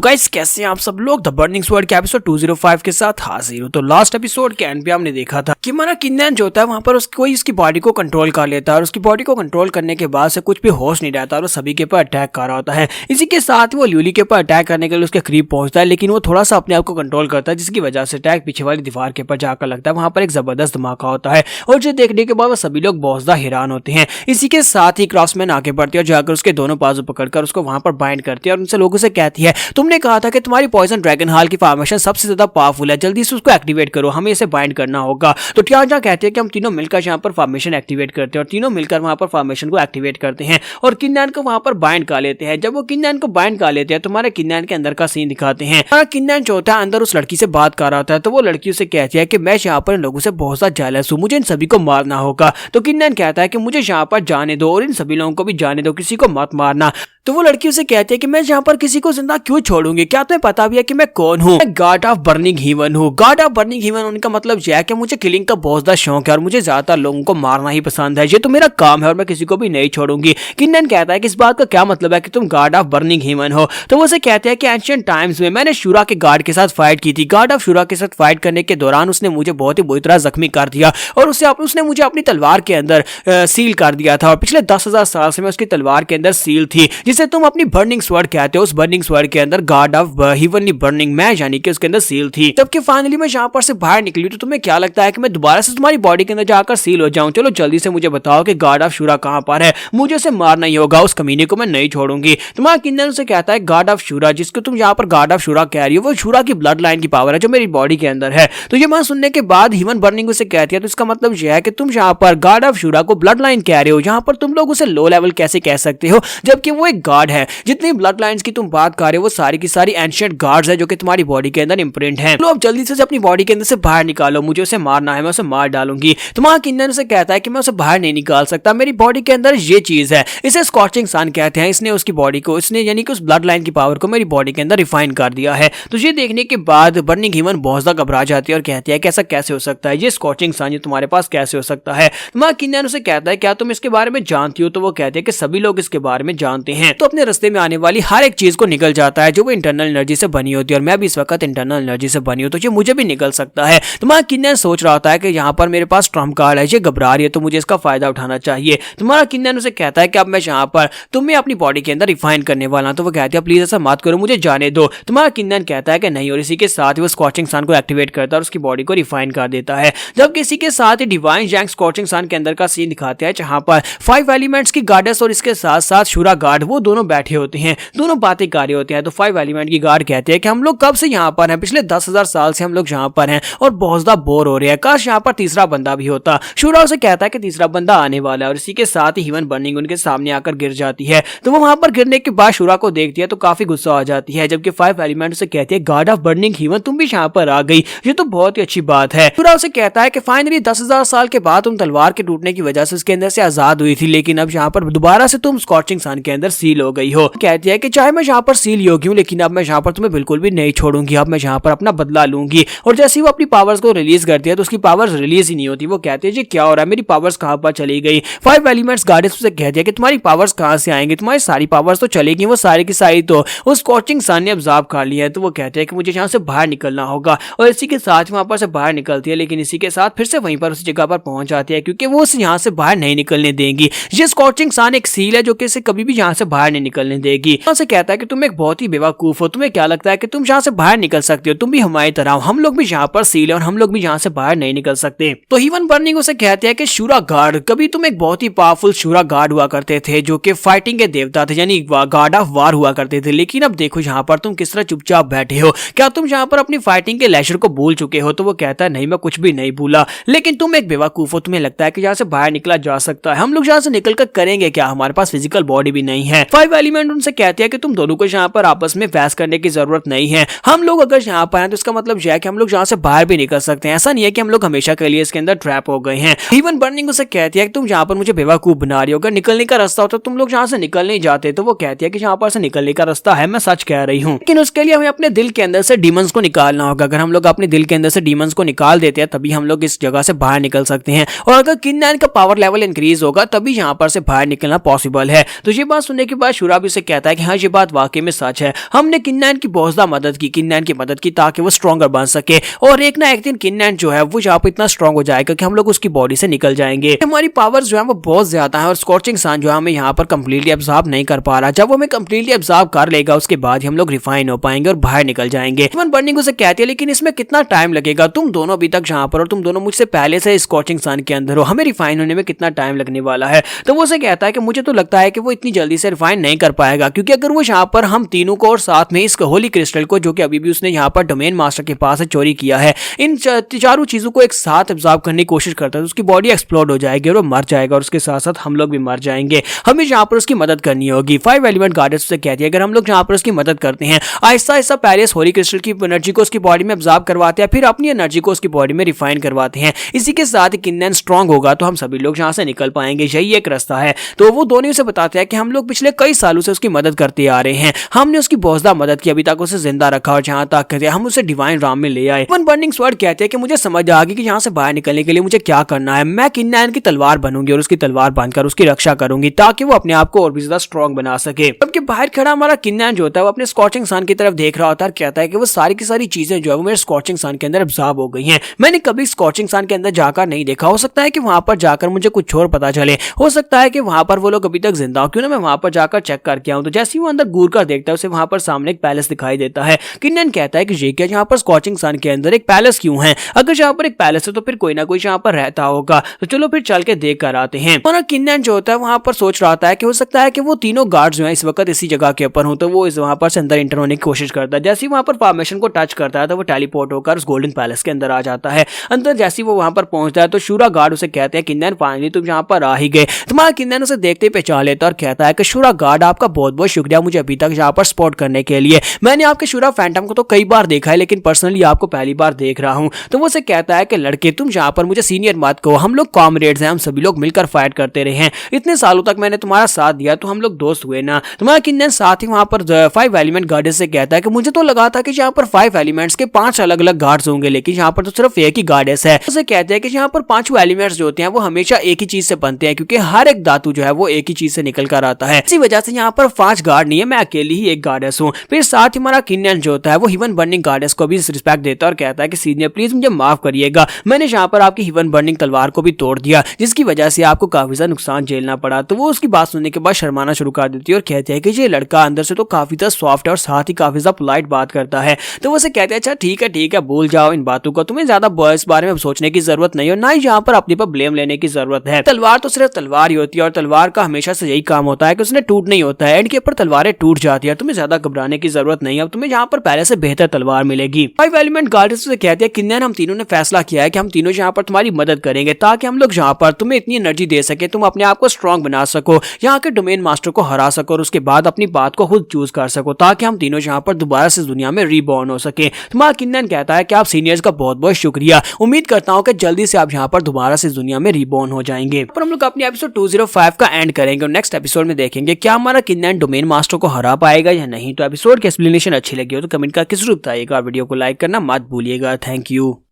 Guys कैसे हैं आप सब लोग। द बर्निंग स्वॉर्ड के एपिसोड 205 के साथ हाजिर हूं। तो लास्ट एपिसोड के एंड पे हमने देखा था कि माना किन्नैन जो होता है वहां पर कोई उसकी बॉडी को कंट्रोल कर लेता है और उसकी बॉडी को कंट्रोल करने के बाद से कुछ भी होश नहीं रहता और वो सभी के ऊपर अटैक कर रहा होता है। इसी के साथ वो ल्यूली के ऊपर अटैक करने के लिए उसके करीब पहुंचता है, लेकिन वो थोड़ा सा अपने आप को कंट्रोल करता है, जिसकी वजह से अटैक पीछे वाली दीवार के ऊपर जाकर लगता है। वहां पर एक जबरदस्त धमाका होता है और जो देखने के बाद वो सभी लोग बहुत ज्यादा हैरान होते हैं। इसी के साथ ही क्रॉसमैन आगे बढ़ती है और जाकर उसके दोनों बाजू पकड़कर उसको वहां पर बाइंड करती है और उनसे लोगों से कहती है, तुमने कहा था कि तुम्हारी पॉइजन ड्रैगन हाल की फॉर्मेशन सबसे ज्यादा पावरफुल है, जल्दी से उसको एक्टिवेट करो, हमें इसे बाइंड करना होगा। तो टियाजा कहते हैं कि हम तीनों मिलकर यहाँ पर फॉर्मेशन एक्टिवेट करते हैं और तीनों मिलकर वहां पर फॉर्मेशन को एक्टिवेट करते हैं और किन्नैन को वहां पर बाइंड कर लेते हैं। जब वो किन्नैन को बाइंड कर लेते हैं तो हमारे किन्नैन के अंदर का सीन दिखाते हैं। किन्नैन जो होता है अंदर उस लड़की से बात कर रहा होता है, तो वो लड़की उसे कहती है कि मैं यहाँ पर इन लोगों से बहुत ज्यादा जेलस हूँ, मुझे इन सभी को मारना होगा। तो किन्नैन कहता है कि मुझे यहाँ पर जाने दो और इन सभी लोगों को भी जाने दो, किसी को मत मारना। तो वो लड़की उसे कहती है कि मैं यहाँ पर किसी को जिंदा क्यों छोड़ूंगी, क्या तुम्हें पता भी है कि मैं कौन हूँ? मैं गॉड ऑफ बर्निंग हेवन हूँ। गॉड ऑफ बर्निंग हेवन उनका मतलब यह है कि मुझे किलिंग का बहुत ज्यादा शौक है और मुझे ज्यादातर लोगों को मारना ही पसंद है, ये तो मेरा काम है और मैं किसी को भी नहीं छोड़ूंगी। किन्नैन कहता है कि इस बात का क्या मतलब है कि तुम गॉड ऑफ बर्निंग हेवन हो? तो वो उसे कहते हैं कि एंशिएंट टाइम्स में मैंने शूरा के गार्ड के साथ फाइट की थी। गॉड ऑफ शूरा के साथ फाइट करने के दौरान उसने मुझे बहुत ही बुरी तरह जख्मी कर दिया और उसने मुझे अपनी तलवार के अंदर सील कर दिया था और पिछले 10,000 साल से मैं उसकी तलवार के अंदर सील थी, जिसे तुम अपनी बर्निंग स्वॉर्ड कहते हो। उस बर्निंग स्वॉर्ड के अंदर गॉड ऑफ हेवनली बर्निंग मैं यानी कि उसके अंदर सील थी। जबकि फाइनली मैं यहाँ पर से बाहर निकली, तो तुम्हें क्या लगता है कि मैं दोबारा से तुम्हारी बॉडी के अंदर जाकर सील हो जाऊं? चलो जल्दी से मुझे बताओ कि गॉड ऑफ शूरा कहां पर है, मुझे उसे मारना ही होगा, उस कमीने को मैं नहीं छोड़ूंगी। तुम्हारा किन्नैन उसे कहता है गॉड ऑफ शूरा, जिसको तुम यहाँ पर गॉड ऑफ शूरा कह रही हो, वो शूरा की ब्लड लाइन की पावर है जो मेरी बॉडी के अंदर है। तो ये बात सुनने के बाद ह्यूमन बर्निंग उसे कहती है, तो इसका मतलब यह है कि तुम यहाँ पर गॉड ऑफ शूरा को ब्लड लाइन कह रहे हो, यहाँ पर तुम लोग उसे लो लेवल कैसे कह सकते हो जबकि वो एक गॉड है? जितनी ब्लड लाइंस की तुम बात कर रहे हो वो सारी की सारी एंशिएंट गॉड्स है जो कि तुम्हारी बॉडी के अंदर इंप्रिंट है। तो अब जल्दी से अपनी बॉडी के अंदर से बाहर निकालो, मुझे उसे मारना है, मैं उसे मार डालूंगी। तुम्हारा किन्नैन उसे कहता है कि मैं उसे बाहर नहीं निकाल सकता, मेरी बॉडी के अंदर ये चीज है, इसे स्कॉचिंग सन कहते हैं। इसने उसकी बॉडी को, इसने यानी कि उस ब्लड लाइन की पावर को मेरी बॉडी के अंदर रिफाइन कर दिया है। तो ये देखने के बाद बर्निंग ह्यूमन बहुत ज्यादा घबरा जाती है और कहती है कि ऐसा कैसे हो सकता है, ये स्कॉचिंग सन तुम्हारे पास कैसे हो सकता है? तुम्हारा किन्नैन उसे कहता है क्या तुम इसके बारे में जानती हो? तो वो कहते हैं कि सभी लोग इसके बारे में जानते हैं। तो अपने रास्ते में आने वाली हर एक चीज को निकल जाता है जो वो इंटरनल एनर्जी से बनी होती है और मैं भी इस वक्त इंटरनल एनर्जी से बनी हूं, तो ये मुझे भी निकल सकता है। तुम्हारा किन्नैन सोच रहा होता है कि यहाँ पर मेरे पास ट्रम्प कार्ड है, ये घबरा रही है तो मुझे इसका फायदा उठाना चाहिए। तुम्हारा किन्नैन उसे कहता है कि अब मैं यहाँ पर तुम्हें अपनी बॉडी के अंदर रिफाइन करने वाला हूं। तो वो कहती है प्लीज ऐसा मत करो, मुझे जाने दो। तुम्हारा किन्नैन कहता है कि नहीं और इसी के साथ ही वो स्कॉचिंग सन को एक्टिवेट करता है और उसकी बॉडी को रिफाइन कर देता है। जब किसी के साथ ही डिवाइन जैंग स्कॉचिंग सन के अंदर का सीन दिखाते हैं जहां पर 5 एलिमेंट्स की गॉडेस और इसके साथ साथ शूरा गार्ड वो दोनों बैठे होते हैं, दोनों बातें कर रहे होते हैं। तो 5 एलिमेंट की गार्ड कहते हैं कि हम लोग कब से यहाँ पर हैं, पिछले 10,000 साल से हम लोग यहाँ पर हैं और बहुत ज्यादा बोर हो रहे हैं, काश यहाँ पर तीसरा बंदा भी होता। शूरा उसे कहता है कि तीसरा बंदा आने वाला है और इसी के साथ ही ह्यूमन बर्निंग उनके सामने आकर गिर जाती है। तो वो वहां पर गिरने के बाद शूरा को देखती है तो काफी गुस्सा आ जाती है, जबकि 5 एलिमेंट उसे कहती है गॉड ऑफ बर्निंग ह्यूमन तुम भी यहाँ पर आ गई, ये तो बहुत ही अच्छी बात है। शूरा उसे कहता है कि फाइनली 10,000 साल के बाद तुम तलवार के टूटने की वजह से उसके अंदर से आजाद हुई थी, लेकिन अब यहाँ पर दोबारा से तुम स्कॉचिंग सन के अंदर सील हो गई हो। कहती है कि चाहे मैं यहाँ पर सील हो गई हूँ लेकिन अब मैं यहाँ पर तुम्हें बिल्कुल भी नहीं छोड़ूंगी, अब मैं यहाँ पर अपना बदला लूंगी। और जैसे ही वो अपनी पावर्स को रिलीज करती है तो उसकी पावर्स रिलीज ही नहीं होती। वो कहती है जी क्या हो रहा है, मेरी पावर्स कहाँ पर चली गई? 5 एलिमेंट्स गार्डियंस उसे कहती है कि तुम्हारी पावर्स कहाँ से आएंगी, तुम्हारी सारी पावर्स तो चलेगी, वो सारी की सारी तो उस स्कॉचिंग सन ने अब्जॉर्ब कर लिया है। तो वो कहते हैं कि मुझे यहाँ से बाहर निकलना होगा और इसी के साथ वहां पर से बाहर निकलती है, लेकिन इसी के साथ फिर से वहीं पर उसी जगह पर पहुंच जाती है क्योंकि वो उसे यहाँ से बाहर नहीं निकलने देंगी। ये स्कॉचिंग सन एक सील है जो कि इसे कभी भी यहाँ से बाहर नहीं निकलने देगी। यहाँ से कहता है कि तुम एक बहुत ही बेवकूफ हो, तुम्हें क्या लगता है कि तुम यहाँ से बाहर निकल सकते हो? तुम भी हमारी तरह हो, हम लोग भी यहाँ पर सील है और हम लोग भी यहाँ से बाहर नहीं निकल सकते। तो ह्यूमन बर्निंग उसे कहते हैं कि शूरा गार्ड, कभी तुम एक बहुत ही पावरफुल शूरा गार्ड हुआ करते थे जो कि फाइटिंग के देवता थे, यानी गॉड ऑफ वार हुआ करते थे, लेकिन अब देखो यहाँ पर तुम किस तरह चुपचाप बैठे हो, क्या तुम यहाँ पर अपनी फाइटिंग के लेजर को भूल चुके हो? तो वो कहता है नहीं मैं कुछ भी नहीं भूला, लेकिन तुम एक बेवकूफ हो, तुम्हें लगता है कि यहाँ से बाहर निकला जा सकता है, हम लोग यहाँ से निकलकर करेंगे क्या, हमारे पास फिजिकल बॉडी भी नहीं है। 5 एलिमेंट उनसे कहते हैं कि तुम दोनों को यहाँ पर आपस में बहस करने की जरूरत नहीं है, हम लोग अगर यहाँ पर हैं तो इसका मतलब यह है कि हम लोग यहाँ से बाहर भी निकल सकते हैं, ऐसा नहीं है कि हम लोग हमेशा के लिए इसके अंदर ट्रैप हो गए हैं। ह्यूमन बर्निंग उसे कहती है कि तुम यहाँ पर मुझे बेवकूफ बना रही हो, अगर निकलने का रास्ता होता तो तुम लोग यहाँ से निकल नहीं जाते। तो वो कहती है कि यहाँ पर से निकलने का रास्ता है, मैं सच कह रही हूँ, लेकिन उसके लिए हमें अपने दिल के अंदर से डीमंस को निकालना होगा। अगर हम लोग अपने दिल के अंदर से डीमंस को निकाल देते हैं तभी हम लोग इस जगह से बाहर निकल सकते हैं और अगर किन्नैन का पावर लेवल इंक्रीज होगा तभी यहाँ पर से बाहर निकलना पॉसिबल है। तो ये बात सुनने के बाद शूरा भी उसे कहता है कि हाँ ये बात वाकई में सच है, हमने किन्नैन की बहुत ज्यादा मदद की, किन्नैन की मदद की ताकि वो स्ट्रॉन्गर बन सके और एक ना एक दिन किन्नैन जो है वो यहाँ पर इतना स्ट्रॉन्ग हो जाएगा कि हम लोग उसकी बॉडी से निकल जाएंगे। हमारी पावर्स जो है वो बहुत ज्यादा है और स्कॉचिंग सन जो है हमें यहाँ पर कंप्लीटली एब्जॉर्ब नहीं कर पा रहा। जब वो हमें कंप्लीटली एब्जॉर्ब कर लेगा उसके बाद हम लोग रिफाइन हो पाएंगे और बाहर निकल जाएंगे। ह्यूमन बर्निंग उसे कहती है लेकिन इसमें कितना टाइम लगेगा, तुम दोनों अभी तक यहाँ पर और तुम दोनों मुझसे पहले से स्कॉचिंग सन के अंदर हो, हमें रिफाइन होने में कितना टाइम लगने वाला है। तो वो उसे कहता है कि मुझे तो लगता है कि वो इतनी जल्दी से रिफाइन नहीं कर पाएगा, क्योंकि अगर वो यहाँ पर हम तीनों को और साथ में इस होली क्रिस्टल को जो कि अभी भी उसने यहाँ पर डोमेन मास्टर के पास से चोरी किया है, इन चारों चीजों को एक साथ एब्जॉर्ब करने की कोशिश करता है तो उसकी बॉडी एक्सप्लोड हो जाएगी और वो मर जाएगा और उसके साथ साथ हम लोग भी मर जाएंगे। हमें यहाँ पर उसकी मदद करनी होगी। 5 एलिमेंट गार्डियंस उसे कहती है अगर हम लोग यहाँ पर उसकी मदद करते हैं, आहिस्ता आहिस्ता पहले इस होली क्रिस्टल की एनर्जी को उसकी बॉडी में एब्जॉर्ब करवाते हैं, फिर अपनी एनर्जी को उसकी बॉडी में रिफाइन करवाते हैं, इसी के साथ किन्नैन स्ट्रांग होगा तो हम सभी लोग यहाँ से निकल पाएंगे, यही एक रास्ता है। तो वो दोनों उसे बताते हैं कि हम लोग पिछले कई सालों से उसकी मदद करते आ रहे हैं, हमने उसकी बहुत ज्यादा मदद की, अभी तक उसे जिंदा रखा और जहां तक हम उसे डिवाइन राम में ले आए। ह्यूमन बर्निंग स्वॉर्ड कहते हैं कि मुझे समझ आ गई कि यहाँ से बाहर निकलने के लिए मुझे क्या करना है, मैं किन्नैन की तलवार बनूंगी और उसकी तलवार बांधकर उसकी रक्षा करूंगी ताकि वो अपने आप को और भी ज्यादा स्ट्रॉन्ग बना सके। जबकि बाहर खड़ा हमारा किन्नैन जो होता है वो अपने स्कॉचिंग सन की तरफ देख रहा होता है, कहता है कि वो सारी की सारी चीजें जो है वो मेरे स्कॉचिंग सन के अंदर एब्जॉर्ब हो गई हैं, मैंने कभी स्कॉचिंग सन के अंदर जाकर नहीं देखा, हो सकता है कि वहां पर जाकर मुझे कुछ और पता चले, हो सकता है कि वहां पर वो लोग अभी तक जिंदा हो, क्यों ना मैं वहां पर जाकर चेक करके आऊं। तो जैसे ही वो अंदर घूर कर देखता है उसे वहां पर सामने एक पैलेस दिखाई देता है। किन्नैन कहता है कि ये क्या, यहाँ पर स्कॉचिंग सन के अंदर एक पैलेस क्यों है, अगर यहाँ पर एक पैलेस है तो फिर कोई ना कोई यहाँ पर रहता होगा, तो चलो फिर चल के देख कर आते हैं। और किन्नैन जो होता है वहां पर सोच रहा है कि हो सकता है कि वो तीनों गार्ड्स जो है इस वक्त इसी जगह के ऊपर हो, तो वो इस वहां पर से अंदर इंटर होने की कोशिश करता है। जैसे ही वहां पर फॉर्मेशन को टच करता है तो वो टेलीपोर्ट होकर उस गोल्डन पैलेस के अंदर आ जाता है। अंदर जैसे ही वो वहां पर पहुंचता है तो शूरा गार्ड उसे कहते हैं किन्नैन फाइनली तुम यहाँ पर आ ही गए। तुम्हारा किन्नैन उसे देखते ही पहचान लेता है और कहता है कि शूरा गार्ड आपका बहुत बहुत शुक्रिया मुझे अभी तक यहाँ पर स्पॉट करने के लिए, मैंने आपके शूरा फैंटम को तो कई बार देखा है लेकिन पर्सनली आपको पहली बार देख रहा हूँ। तो वो उसे कहता है कि लड़के तुम यहाँ पर मुझे सीनियर मत कहो, हम लोग कॉमरेड्स हैं, हम सभी लोग मिलकर फाइट करते रहे हैं, इतने सालों तक मैंने तुम्हारा साथ दिया तो हम लोग दोस्त हुए ना। तुम्हारा किन्नैन साथ ही वहां पर 5 एलिमेंट गार्ड्स से कहता है कि मुझे तो लगा था कि यहाँ पर 5 एलिमेंट्स के 5 अलग अलग गार्ड्स होंगे लेकिन यहाँ पर तो सिर्फ एक ही गार्डेस है। उसे कहते हैं कि यहाँ पर 5 एलिमेंट्स जो होते हैं वो हमेशा एक ही चीज से बनते हैं, क्योंकि हर एक धातु जो है वो एक ही चीज से निकल कर आता है, इसी वजह से यहाँ पर 5 गार्ड नहीं है, मैं अकेली ही एक गार्डेस हूँ। फिर साथ ही हमारा किन्नैन जो होता है वो ह्यूमन बर्निंग गार्डेस को भी रिस्पेक्ट देता है और कहता है कि सीनियर प्लीज मुझे माफ करिएगा, मैंने यहाँ पर आपकी ह्यूमन बर्निंग तलवार को भी तोड़ दिया जिसकी वजह से आपको काफी ज्यादा नुकसान झेलना पड़ा। तो वो उसकी बात सुनने के बाद शर्माना शुरू कर देती है और कहते हैं कि ये लड़का अंदर से तो काफी ज्यादा सॉफ्ट है और साथ ही काफी ज्यादा पोलाइट बात करता है। तो वो उसे कहते हैं अच्छा ठीक है भूल जाओ इन बातों को, तुम्हें ज्यादा इस बारे में सोचने की जरूरत नहीं है, ना ही यहाँ पर अपने पर ब्लेम लेने की जरूरत है। तलवार तो सिर्फ तलवार ही होती है और तलवार का हमेशा से यही काम होता है कि उसने टूट नहीं होता है, एंड के ऊपर तलवारें टूट जाती है, तुम्हें ज्यादा घबराने की जरूरत नहीं है, अब तुम्हें यहाँ पर पहले से बेहतर तलवार मिलेगी। 5 एलिमेंट गार्ड्स से कहते हैं किन्नैन हम तीनों ने फैसला किया है कि हम तीनों यहाँ पर तुम्हारी मदद करेंगे ताकि हम लोग यहाँ पर तुम्हें इतनी एनर्जी दे सके, तुम अपने आप को स्ट्रॉन्ग बना सको, यहाँ के डोमेन मास्टर को हरा सको और उसके बाद अपनी बात को खुद चूज कर सको ताकि हम तीनों यहाँ पर दोबारा से दुनिया में रीबॉर्न हो सके। तुम्हारा किन्नैन कहता है कि आप सीनियर्स का बहुत बहुत शुक्रिया, उम्मीद करता हूँ कि जल्दी से आप यहाँ पर दोबारा से दुनिया में रीबॉर्न हो जाएंगे। पर हम लोग अपने एपिसोड 205 का एंड करेंगे और नेक्स्ट एपिसोड में देखेंगे क्या हमारा किन्नैन डोमेन मास्टर को हरा पाएगा या नहीं। तो एपिसोड की एक्सप्लेनेशन अच्छी लगी हो तो कमेंट करके जरूर बताइएगा, वीडियो को लाइक करना मत भूलिएगा। Thank you.